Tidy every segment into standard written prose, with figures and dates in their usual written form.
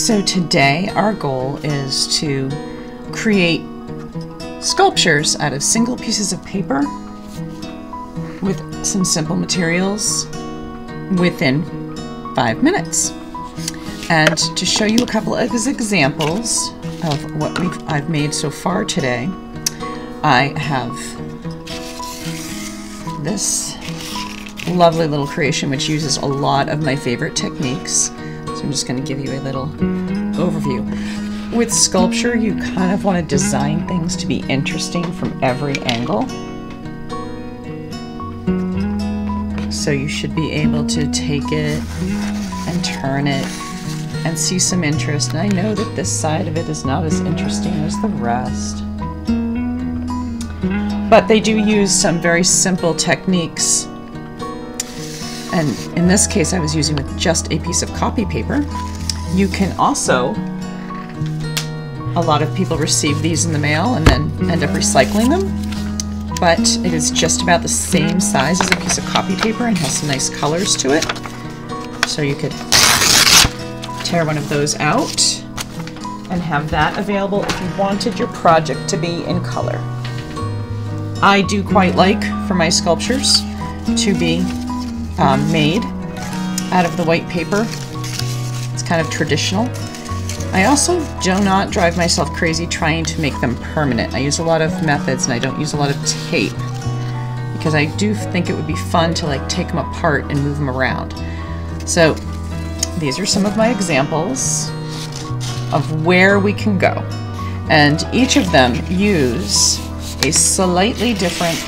So today our goal is to create sculptures out of single pieces of paper with some simple materials within 5 minutes. And to show you a couple of examples of what I've made so far today, I have this lovely little creation which uses a lot of my favorite techniques. So I'm just going to give you a little overview. With sculpture, you kind of want to design things to be interesting from every angle. So you should be able to take it and turn it and see some interest. And I know that this side of it is not as interesting as the rest. But they do use some very simple techniques. And in this case, I was using with just a piece of copy paper. You can also, a lot of people receive these in the mail and then end up recycling them. But it is just about the same size as a piece of copy paper and has some nice colors to it. So you could tear one of those out and have that available if you wanted your project to be in color. I do quite like for my sculptures to be made out of the white paper. It's kind of traditional. I also do not drive myself crazy trying to make them permanent. I use a lot of methods and I don't use a lot of tape because I do think it would be fun to like take them apart and move them around. So these are some of my examples of where we can go. And each of them use a slightly different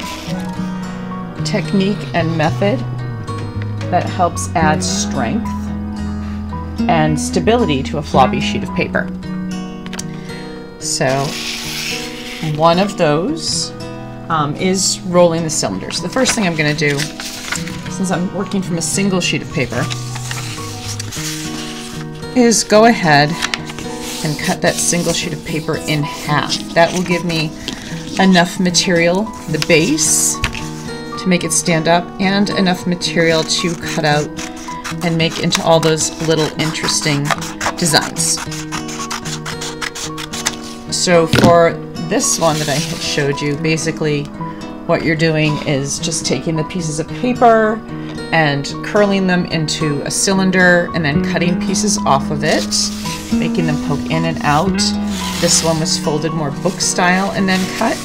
technique and method that helps add strength and stability to a floppy sheet of paper. So one of those is rolling the cylinder. So the first thing I'm going to do, since I'm working from a single sheet of paper, is go ahead and cut that single sheet of paper in half. That will give me enough material, the base, to make it stand up, and enough material to cut out and make into all those little interesting designs. So for this one that I had showed you, basically what you're doing is just taking the pieces of paper and curling them into a cylinder and then cutting pieces off of it, making them poke in and out. This one was folded more book style and then cut.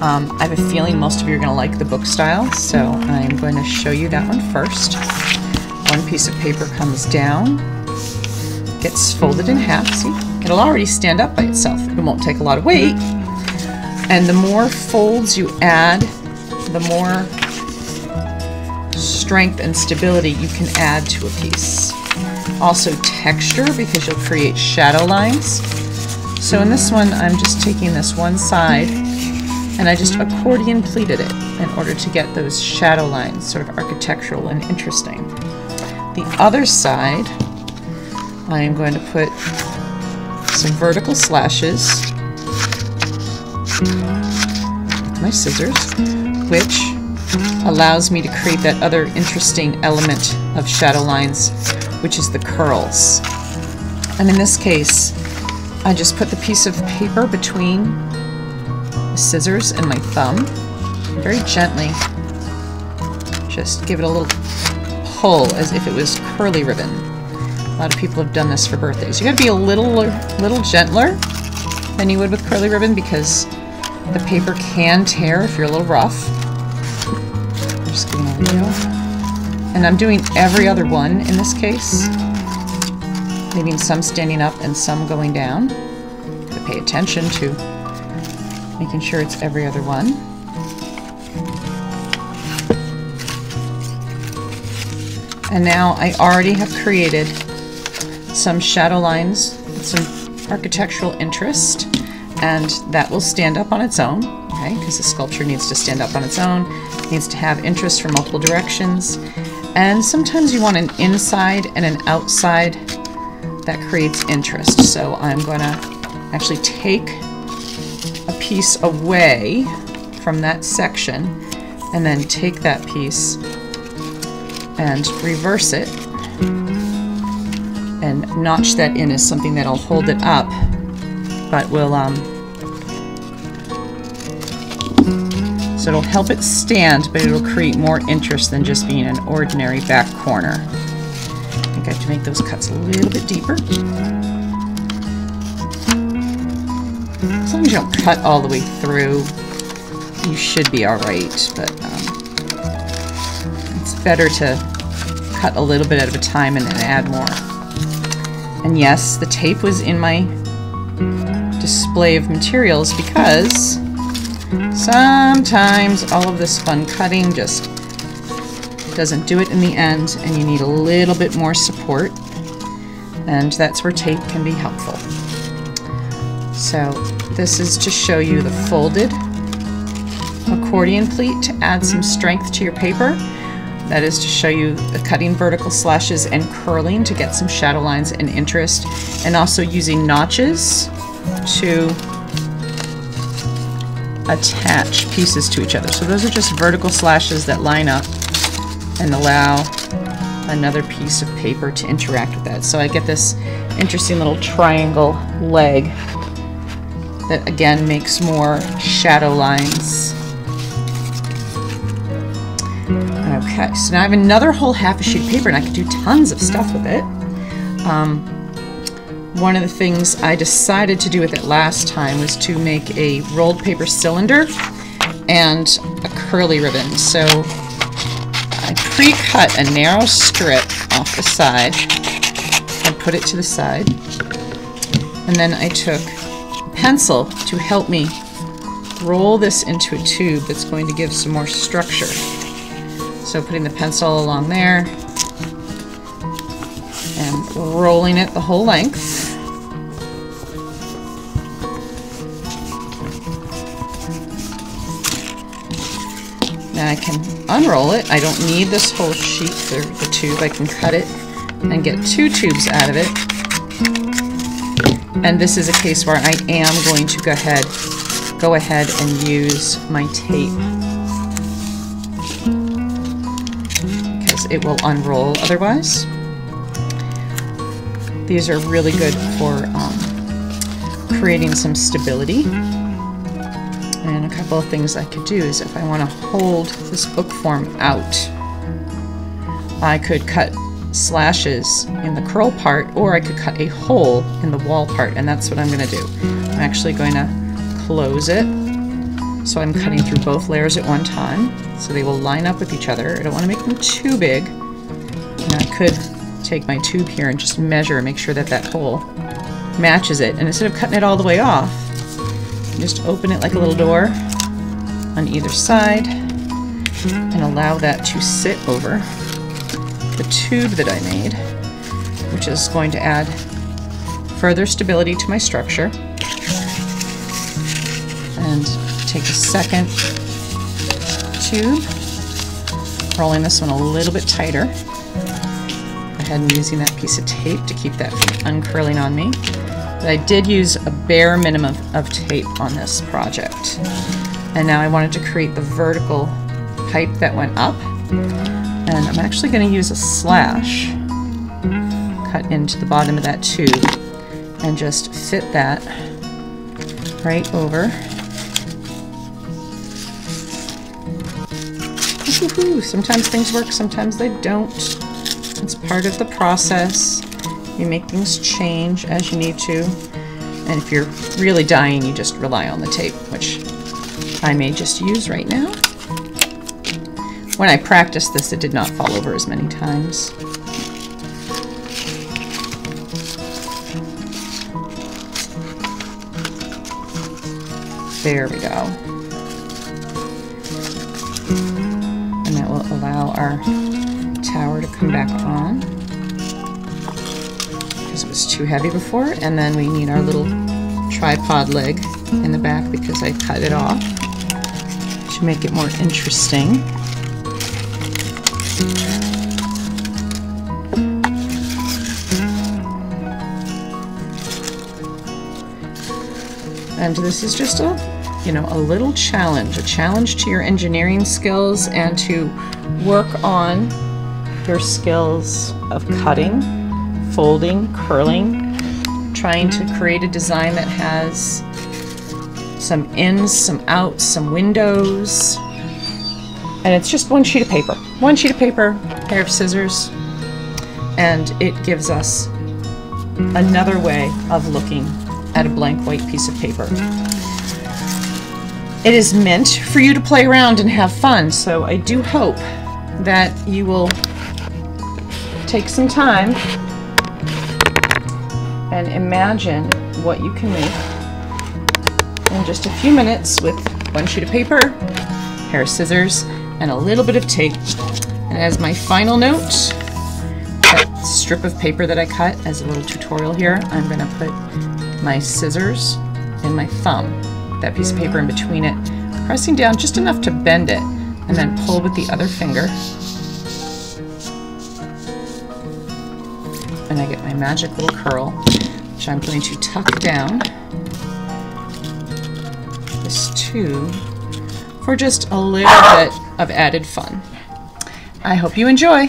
I have a feeling most of you are going to like the book style, so I'm going to show you that one first. One piece of paper comes down, gets folded in half. See, it'll already stand up by itself. It won't take a lot of weight. And the more folds you add, the more strength and stability you can add to a piece. Also texture, because you'll create shadow lines. So in this one, I'm just taking this one side and I just accordion pleated it in order to get those shadow lines sort of architectural and interesting. The other side, I am going to put some vertical slashes with my scissors, which allows me to create that other interesting element of shadow lines, which is the curls. And in this case, I just put the piece of paper between the scissors and my thumb, and very gently just give it a little pull as if it was curly ribbon. A lot of people have done this for birthdays. You got to be a little gentler than you would with curly ribbon because the paper can tear if you're a little rough. I'm just giving a video. And I'm doing every other one in this case, leaving some standing up and some going down. Gotta pay attention to making sure it's every other one. And now I already have created some shadow lines with some architectural interest, and that will stand up on its own, okay? Because the sculpture needs to stand up on its own, it needs to have interest from multiple directions, and sometimes you want an inside and an outside that creates interest. So I'm going to actually take a piece away from that section and then take that piece and reverse it and notch that in as something that'll hold it up, but will so it'll help it stand, but it'll create more interest than just being an ordinary back corner. I think I have to make those cuts a little bit deeper. As long as you don't cut all the way through, you should be all right, but it's better to cut a little bit at a time and then add more. And yes, the tape was in my display of materials because sometimes all of this fun cutting just doesn't do it in the end, and you need a little bit more support, and that's where tape can be helpful. So this is to show you the folded accordion pleat to add some strength to your paper. That is to show you the cutting vertical slashes and curling to get some shadow lines and interest, and also using notches to attach pieces to each other. So those are just vertical slashes that line up and allow another piece of paper to interact with that. So I get this interesting little triangle leg that again makes more shadow lines. Okay, so now I have another whole half a sheet of paper and I can do tons of stuff with it. One of the things I decided to do with it last time was to make a rolled paper cylinder and a curly ribbon. So I pre-cut a narrow strip off the side and put it to the side. And then I took a pencil to help me roll this into a tube that's going to give some more structure. So putting the pencil along there and rolling it the whole length. Now I can unroll it. I don't need this whole sheet for the tube. I can cut it and get 2 tubes out of it. And this is a case where I am going to go ahead and use my tape, because it will unroll otherwise. These are really good for creating some stability. And a couple of things I could do is if I want to hold this book form out, I could cut slashes in the curl part, or I could cut a hole in the wall part, and that's what I'm going to do. I'm actually going to close it, so I'm cutting through both layers at one time, so they will line up with each other. I don't want to make them too big. And I could take my tube here and just measure and make sure that that hole matches it, and instead of cutting it all the way off, just open it like a little door on either side and allow that to sit over the tube that I made, which is going to add further stability to my structure. And take the second tube, rolling this one a little bit tighter. Go ahead and using that piece of tape to keep that from uncurling on me. But I did use a bare minimum of tape on this project. And now I wanted to create the vertical pipe that went up. And I'm actually going to use a slash cut into the bottom of that tube and just fit that right over. Sometimes things work, sometimes they don't. It's part of the process. You make things change as you need to, and if you're really dying, you just rely on the tape, which I may just use right now. When I practiced this, it did not fall over as many times. There we go. And that will allow our tower to come back on, because it was too heavy before. And then we need our little tripod leg in the back because I cut it off to make it more interesting. And this is just a little challenge, a challenge to your engineering skills and to work on your skills of cutting folding, curling, trying to create a design that has some ins, some outs, some windows. And it's just one sheet of paper. One sheet of paper, pair of scissors, and it gives us another way of looking at a blank white piece of paper. It is meant for you to play around and have fun, so I do hope that you will take some time and imagine what you can make in just a few minutes with one sheet of paper, a pair of scissors, and a little bit of tape. And as my final note, that strip of paper that I cut as a little tutorial here, I'm going to put my scissors and my thumb, that piece of paper in between it, pressing down just enough to bend it, and then pull with the other finger. And I get my magic little curl, which I'm going to tuck down this tube for just a little bit of added fun. I hope you enjoy.